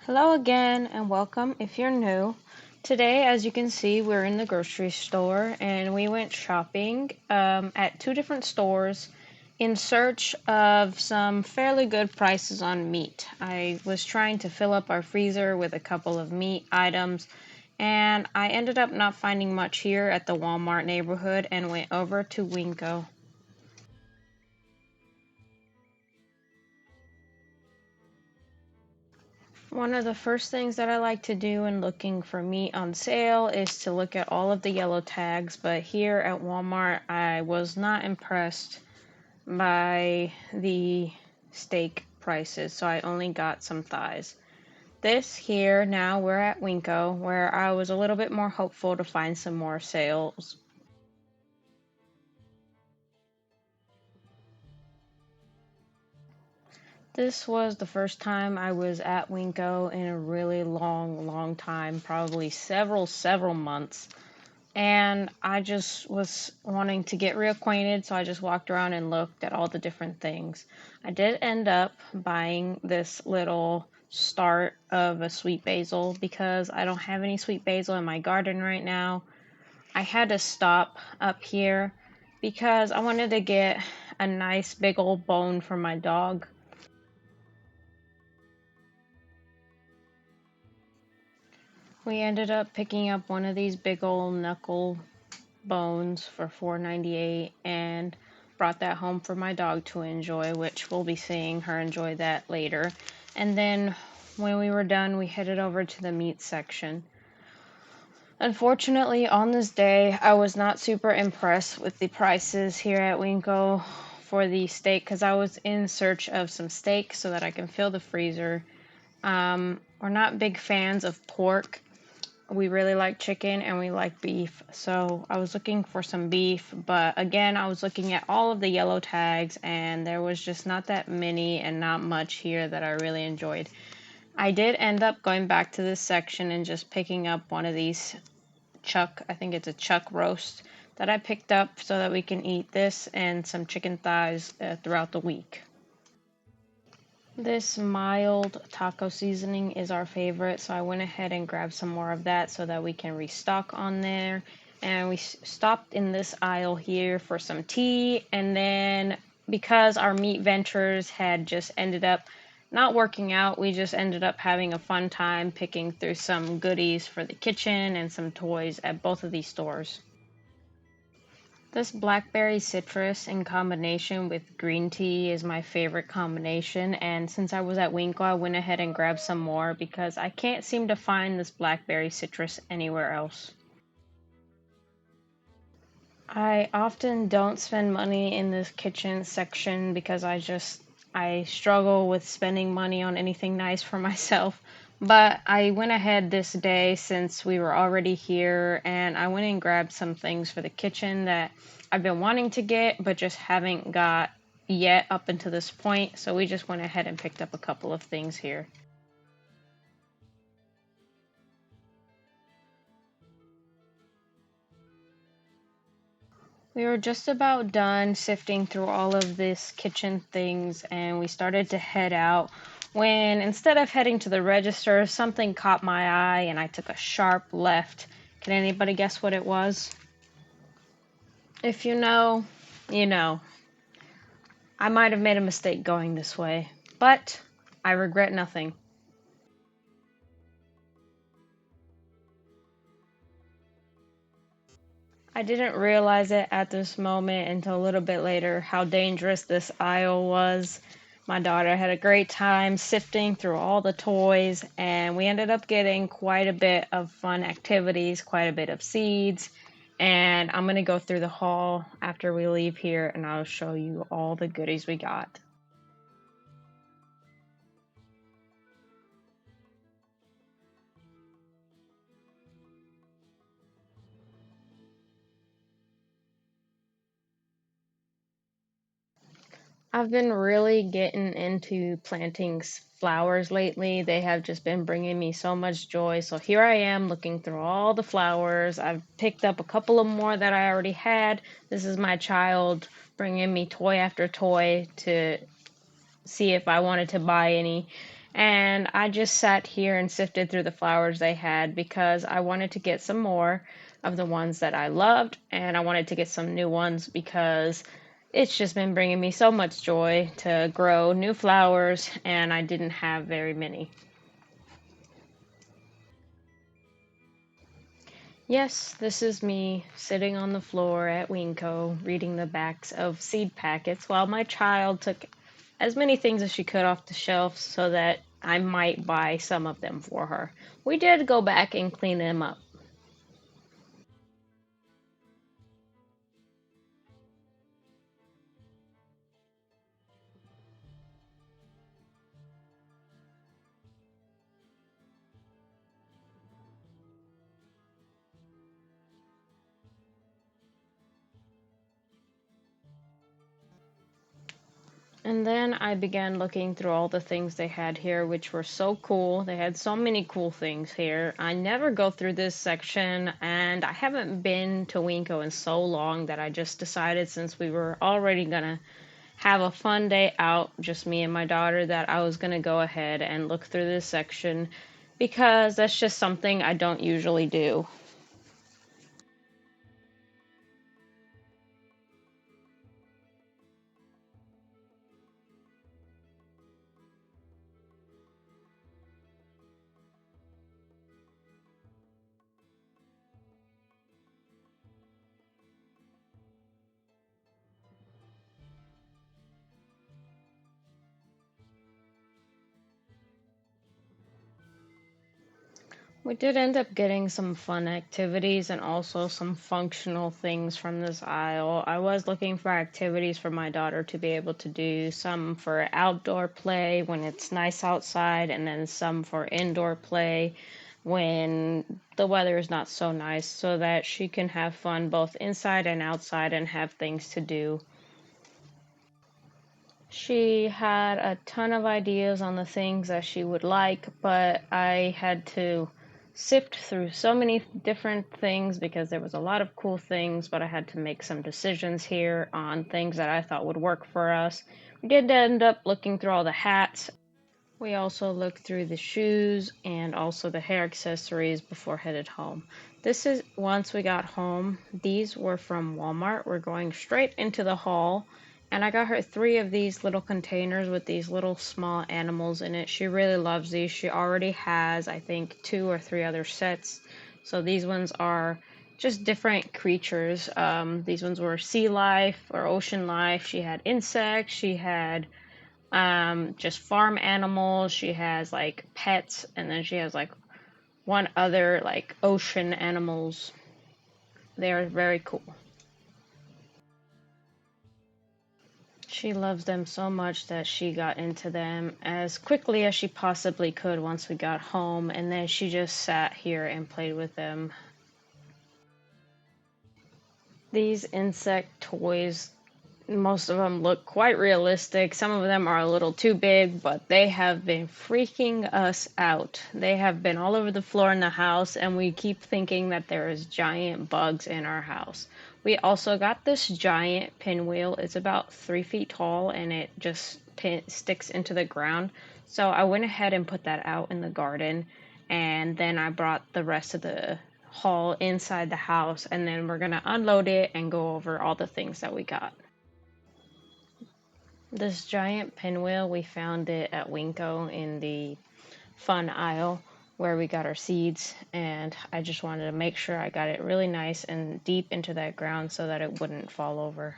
Hello again and welcome if you're new. Today, as you can see, we're in the grocery store and we went shopping at two different stores in search of some fairly good prices on meat. I was trying to fill up our freezer with a couple of meat items and I ended up not finding much here at the Walmart neighborhood and went over to Winco. One of the first things that I like to do when looking for meat on sale is to look at all of the yellow tags, but here at Walmart I was not impressed by the steak prices, so I only got some thighs. This here, now we're at Winco, where I was a little bit more hopeful to find some more sales. This was the first time I was at Winco in a really long time, probably several months. And I just was wanting to get reacquainted, so I just walked around and looked at all the different things. I did end up buying this little start of a sweet basil because I don't have any sweet basil in my garden right now. I had to stop up here because I wanted to get a nice big old bone for my dog. We ended up picking up one of these big old knuckle bones for $4.98 and brought that home for my dog to enjoy, which we'll be seeing her enjoy that later. And then when we were done, we headed over to the meat section. Unfortunately, on this day, I was not super impressed with the prices here at Winco for the steak because I was in search of some steak so that I can fill the freezer. We're not big fans of pork. We really like chicken and we like beef, so I was looking for some beef, but again I was looking at all of the yellow tags and there was just not that many and not much here that I really enjoyed. I did end up going back to this section and just picking up one of these I think it's a chuck roast that I picked up so that we can eat this and some chicken thighs throughout the week. This mild taco seasoning is our favorite, so I went ahead and grabbed some more of that so that we can restock on there. And we stopped in this aisle here for some tea, and then because our meat ventures had just ended up not working out, we just ended up having a fun time picking through some goodies for the kitchen and some toys at both of these stores. This blackberry citrus in combination with green tea is my favorite combination, and since I was at Winco, I went ahead and grabbed some more because I can't seem to find this blackberry citrus anywhere else. I often don't spend money in this kitchen section because I struggle with spending money on anything nice for myself. But I went ahead this day since we were already here and I went and grabbed some things for the kitchen that I've been wanting to get but just haven't got yet up until this point. So we just went ahead and picked up a couple of things here. We were just about done sifting through all of this kitchen things and we started to head out when instead of heading to the register, something caught my eye and I took a sharp left. Can anybody guess what it was? If you know, you know. I might have made a mistake going this way, but I regret nothing. I didn't realize it at this moment until a little bit later how dangerous this aisle was. My daughter had a great time sifting through all the toys, and we ended up getting quite a bit of fun activities, quite a bit of seeds. And I'm going to go through the haul after we leave here, and I'll show you all the goodies we got. I've been really getting into planting flowers lately. They have just been bringing me so much joy. So here I am looking through all the flowers. I've picked up a couple of more that I already had. This is my child bringing me toy after toy to see if I wanted to buy any. And I just sat here and sifted through the flowers they had because I wanted to get some more of the ones that I loved, and I wanted to get some new ones because it's just been bringing me so much joy to grow new flowers, and I didn't have very many. Yes, this is me sitting on the floor at Winco reading the backs of seed packets while my child took as many things as she could off the shelf so that I might buy some of them for her. We did go back and clean them up. And then I began looking through all the things they had here, which were so cool. They had so many cool things here. I never go through this section, and I haven't been to Winco in so long that I just decided, since we were already gonna have a fun day out, just me and my daughter, that I was gonna go ahead and look through this section because that's just something I don't usually do. We did end up getting some fun activities and also some functional things from this aisle. I was looking for activities for my daughter to be able to do, some for outdoor play when it's nice outside, and then some for indoor play when the weather is not so nice, so that she can have fun both inside and outside and have things to do. She had a ton of ideas on the things that she would like, but I had to sift through so many different things because there was a lot of cool things, but I had to make some decisions here on things that I thought would work for us. We did end up looking through all the hats. We also looked through the shoes and also the hair accessories before headed home. This is once we got home. These were from Walmart. We're going straight into the haul, and I got her three of these little containers with these little small animals in it. She really loves these. She already has, I think, two or three other sets. So these ones are just different creatures. These ones were sea life or ocean life. She had insects. She had just farm animals. She has like pets, and then she has like one other like ocean animals. They are very cool. She loves them so much that she got into them as quickly as she possibly could once we got home, and then she just sat here and played with them. These insect toys, most of them look quite realistic. Some of them are a little too big, but they have been freaking us out. They have been all over the floor in the house, and we keep thinking that there is giant bugs in our house. We also got this giant pinwheel. It's about 3 feet tall, and it just sticks into the ground. So I went ahead and put that out in the garden, and then I brought the rest of the haul inside the house, and then we're gonna unload it and go over all the things that we got. This giant pinwheel, we found it at Winco in the fun aisle where we got our seeds, and I just wanted to make sure I got it really nice and deep into that ground so that it wouldn't fall over.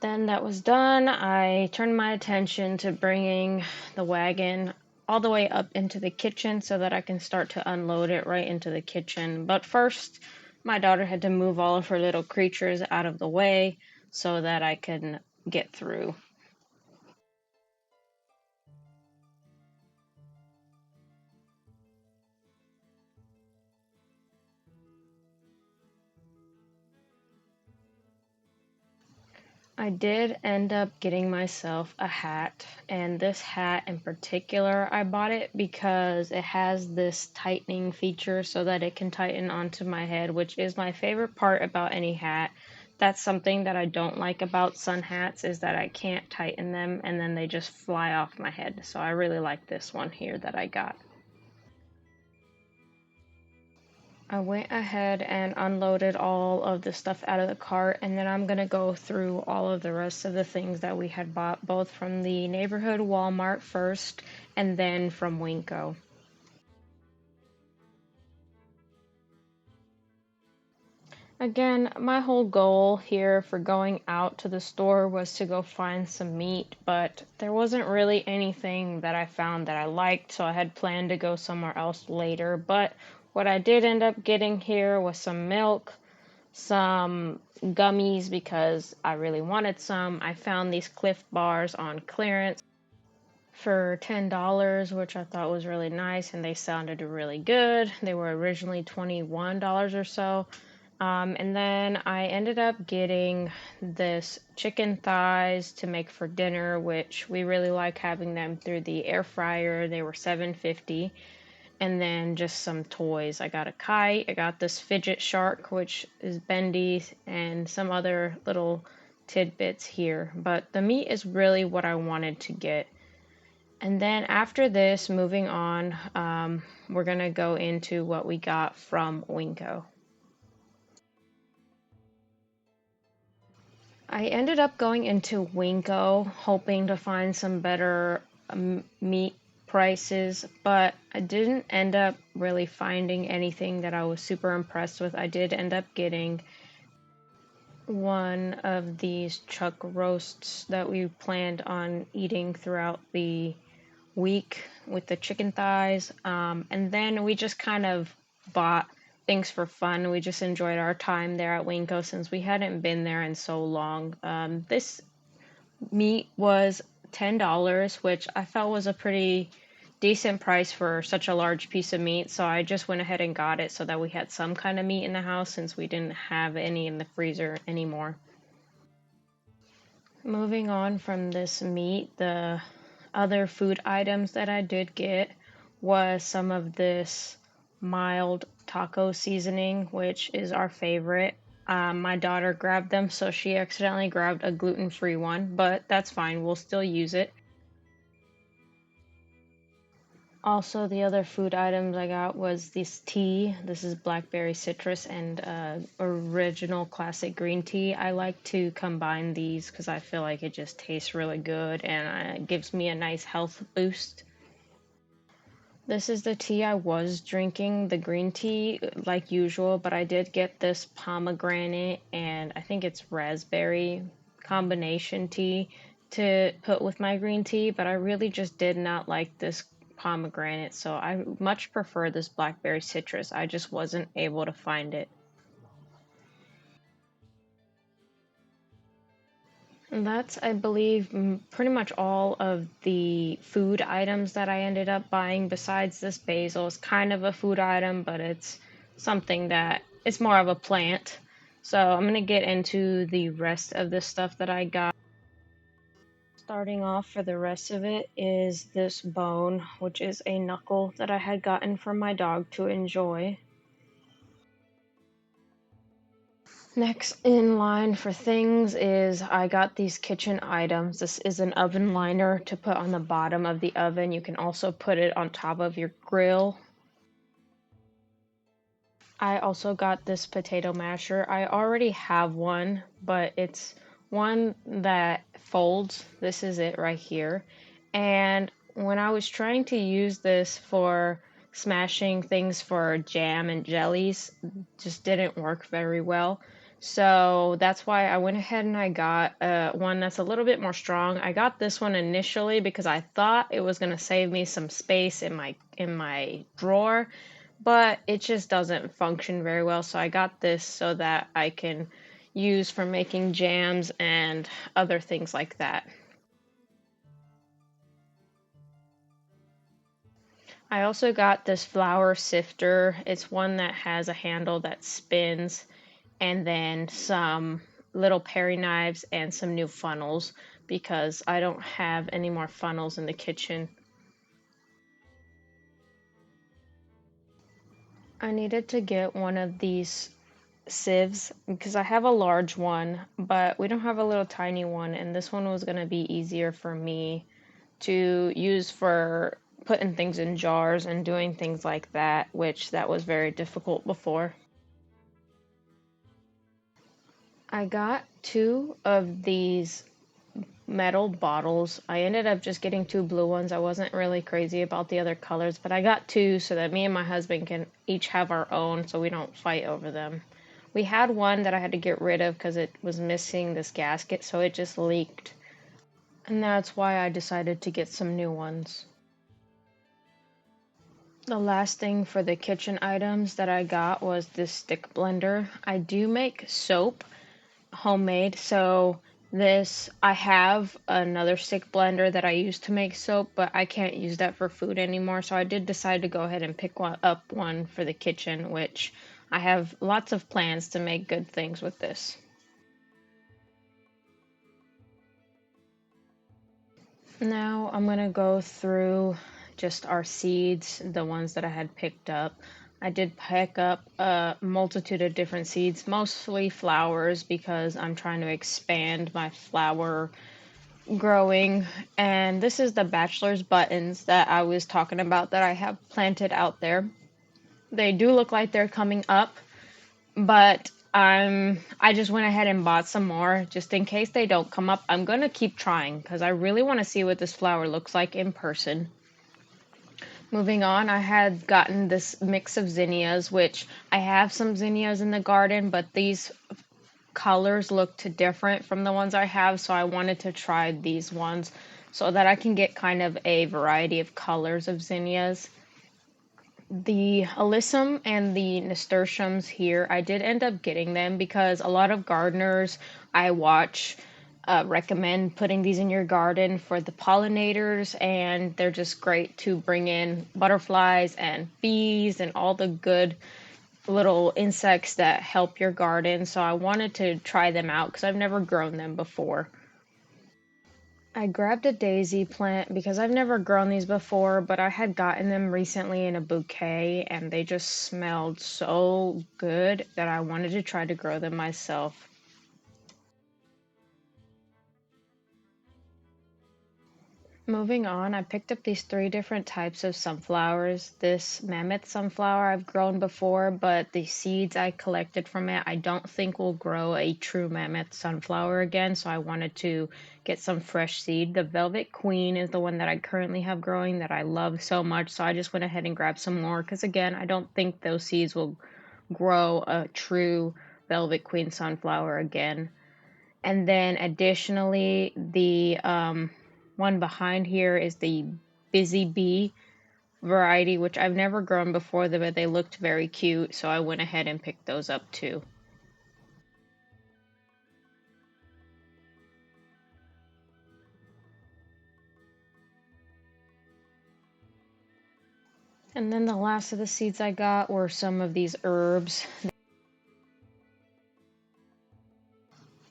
Then that was done, I turned my attention to bringing the wagon all the way up into the kitchen so that I can start to unload it right into the kitchen. But first, my daughter had to move all of her little creatures out of the way so that I can get through. I did end up getting myself a hat, and this hat in particular, I bought it because it has this tightening feature so that it can tighten onto my head, which is my favorite part about any hat. That's something that I don't like about sun hats, is that I can't tighten them and then they just fly off my head. So I really like this one here that I got. I went ahead and unloaded all of the stuff out of the cart, and then I'm going to go through all of the rest of the things that we had bought, both from the neighborhood Walmart first and then from Winco. Again, my whole goal here for going out to the store was to go find some meat, but there wasn't really anything that I found that I liked, so I had planned to go somewhere else later. But what I did end up getting here was some milk, some gummies because I really wanted some. I found these Cliff bars on clearance for $10, which I thought was really nice, and they sounded really good. They were originally $21 or so. And then I ended up getting this chicken thighs to make for dinner, which we really like having them through the air fryer. They were $7.50. And then just some toys. I got a kite, I got this fidget shark, which is bendy, and some other little tidbits here. But the meat is really what I wanted to get. And then after this, moving on, we're going to go into what we got from Winco. I ended up going into Winco hoping to find some better meat prices, but I didn't end up really finding anything that I was super impressed with. I did end up getting one of these chuck roasts that we planned on eating throughout the week with the chicken thighs. And then we just kind of bought things for fun. We just enjoyed our time there at Winco since we hadn't been there in so long. This meat was $10, which I felt was a pretty decent price for such a large piece of meat. So I just went ahead and got it so that we had some kind of meat in the house since we didn't have any in the freezer anymore. Moving on from this meat, the other food items that I did get was some of this mild taco seasoning, which is our favorite. My daughter grabbed them, so she accidentally grabbed a gluten-free one, but that's fine, we'll still use it. Also, the other food items I got was this tea. This is blackberry citrus and original classic green tea. I like to combine these because I feel like it just tastes really good and gives me a nice health boost. This is the tea I was drinking, the green tea, like usual, but I did get this pomegranate and I think it's raspberry combination tea to put with my green tea, but I really just did not like this pomegranate, so I much prefer this blackberry citrus. I just wasn't able to find it. And that's, I believe, pretty much all of the food items that I ended up buying besides this basil. It's kind of a food item, but it's something that it's more of a plant. So I'm going to get into the rest of the stuff that I got. Starting off for the rest of it is this bone, which is a knuckle that I had gotten from my dog to enjoy. Next in line for things is I got these kitchen items. This is an oven liner to put on the bottom of the oven. You can also put it on top of your grill. I also got this potato masher. I already have one, but it's one that folds. This is it right here. And when I was trying to use this for smashing things for jam and jellies, just didn't work very well. So that's why I went ahead and I got one that's a little bit more strong. I got this one initially because I thought it was going to save me some space in my drawer, but it just doesn't function very well. So I got this so that I can use for making jams and other things like that. I also got this flour sifter. It's one that has a handle that spins, and then some little paring knives and some new funnels because I don't have any more funnels in the kitchen. I needed to get one of these sieves because I have a large one, but we don't have a little tiny one, and this one was going to be easier for me to use for putting things in jars and doing things like that, which that was very difficult before. I got two of these metal bottles. I ended up just getting two blue ones. I wasn't really crazy about the other colors, but I got two so that me and my husband can each have our own so we don't fight over them. We had one that I had to get rid of because it was missing this gasket, so it just leaked. And that's why I decided to get some new ones. The last thing for the kitchen items that I got was this stick blender. I do make soap homemade, so this I have another stick blender that I used to make soap, but I can't use that for food anymore, so I did decide to go ahead and pick one for the kitchen, which I have lots of plans to make good things with this. Now I'm gonna go through just our seeds, the ones that I had picked up. I did pick up a multitude of different seeds, mostly flowers because I'm trying to expand my flower growing. And this is the bachelor's buttons that I was talking about that I have planted out there. They do look like they're coming up, but I just went ahead and bought some more just in case they don't come up. I'm gonna keep trying because I really want to see what this flower looks like in person. Moving on, I had gotten this mix of zinnias, which I have some zinnias in the garden, but these colors looked different from the ones I have, so I wanted to try these ones so that I can get kind of a variety of colors of zinnias. The alyssum and the nasturtiums here, I did end up getting them because a lot of gardeners I watch recommend putting these in your garden for the pollinators, and they're just great to bring in butterflies and bees and all the good little insects that help your garden. So I wanted to try them out because I've never grown them before. I grabbed a daisy plant because I've never grown these before, but I had gotten them recently in a bouquet and they just smelled so good that I wanted to try to grow them myself. Moving on, I picked up these three different types of sunflowers. This mammoth sunflower I've grown before, but the seeds I collected from it I don't think will grow a true mammoth sunflower again, so I wanted to get some fresh seed. The Velvet Queen is the one that I currently have growing that I love so much, so I just went ahead and grabbed some more because again, I don't think those seeds will grow a true Velvet Queen sunflower again. And then additionally, the one behind here is the Busy Bee variety, which I've never grown before, but they looked very cute, so I went ahead and picked those up too. And then the last of the seeds I got were some of these herbs.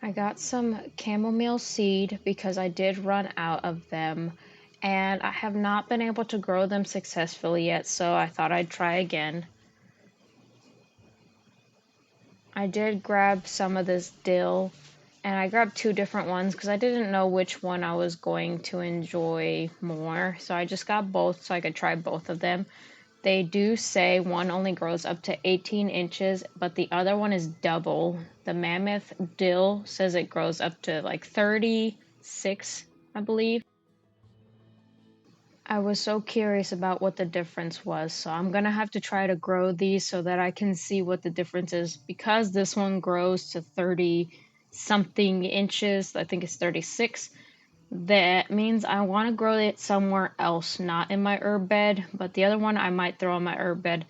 I got some chamomile seed because I did run out of them, and I have not been able to grow them successfully yet, so I thought I'd try again. I did grab some of this dill, and I grabbed two different ones because I didn't know which one I was going to enjoy more. So I just got both so I could try both of them. They do say one only grows up to 18 inches, but the other one is double. The mammoth dill says it grows up to like 36, I believe. I was so curious about what the difference was, so I'm gonna have to try to grow these so that I can see what the difference is. Because this one grows to 30 something inches, I think it's 36, that means I want to grow it somewhere else, not in my herb bed, but the other one I might throw in my herb bed.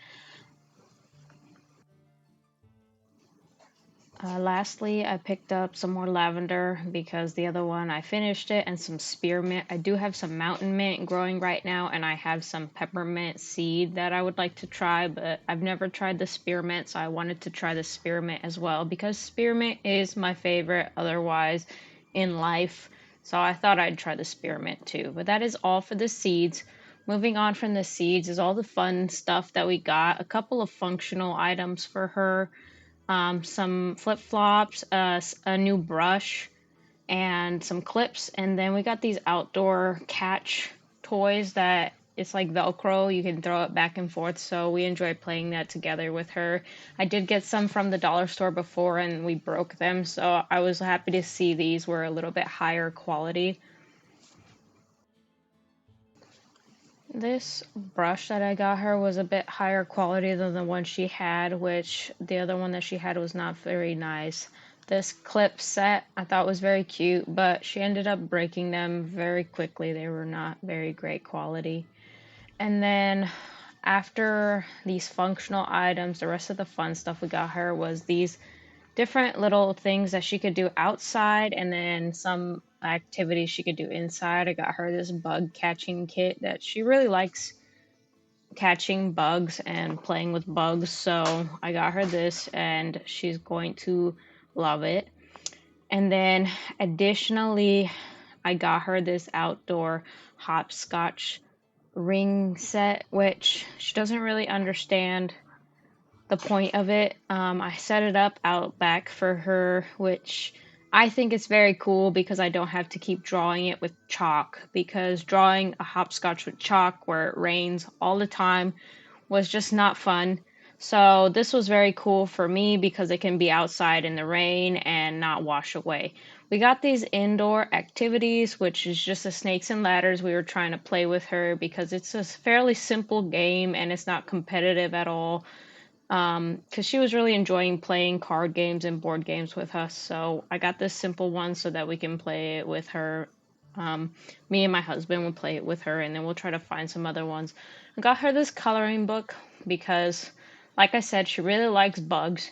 Lastly, I picked up some more lavender because the other one I finished it, and some spearmint. I do have some mountain mint growing right now, and I have some peppermint seed that I would like to try, but I've never tried the spearmint, so I wanted to try the spearmint as well because spearmint is my favorite otherwise in life. So I thought I'd try the spearmint too. But that is all for the seeds. Moving on from the seeds is all the fun stuff that we got. A couple of functional items for her. some flip-flops, a new brush, and some clips. And then we got these outdoor catch toys that it's like Velcro. You can throw it back and forth. So we enjoyed playing that together with her. I did get some from the dollar store before and we broke them. So I was happy to see these were a little bit higher quality. This brush that I got her was a bit higher quality than the one she had, which the other one that she had was not very nice. This clip set I thought was very cute, but she ended up breaking them very quickly. They were not very great quality. And then after these functional items, the rest of the fun stuff we got her was these different little things that she could do outside and then some activities she could do inside. I got her this bug catching kit that she really likes catching bugs and playing with bugs. So I got her this and she's going to love it. And then additionally, I got her this outdoor hopscotch ring set, which she doesn't really understand the point of it. I set it up out back for her, which I think is very cool because I don't have to keep drawing it with chalk. Because drawing a hopscotch with chalk where it rains all the time was just not fun. So this was very cool for me because it can be outside in the rain and not wash away. We got these indoor activities, which is just the snakes and ladders we were trying to play with her because it's a fairly simple game and it's not competitive at all. Because she was really enjoying playing card games and board games with us. So I got this simple one so that we can play it with her. Me and my husband will play it with her, and then we'll try to find some other ones. I got her this coloring book because, like I said, she really likes bugs.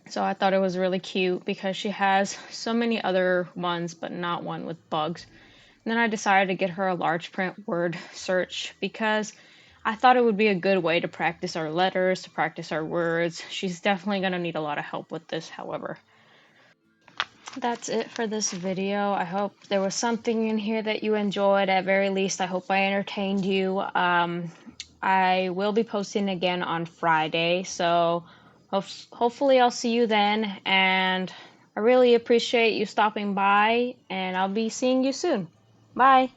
So I thought it was really cute because she has so many other ones, but not one with bugs. And then I decided to get her a large print word search because I thought it would be a good way to practice our letters, to practice our words. She's definitely going to need a lot of help with this, however. That's it for this video. I hope there was something in here that you enjoyed. At very least, I hope I entertained you. I will be posting again on Friday, so hopefully I'll see you then. And I really appreciate you stopping by, and I'll be seeing you soon. Bye.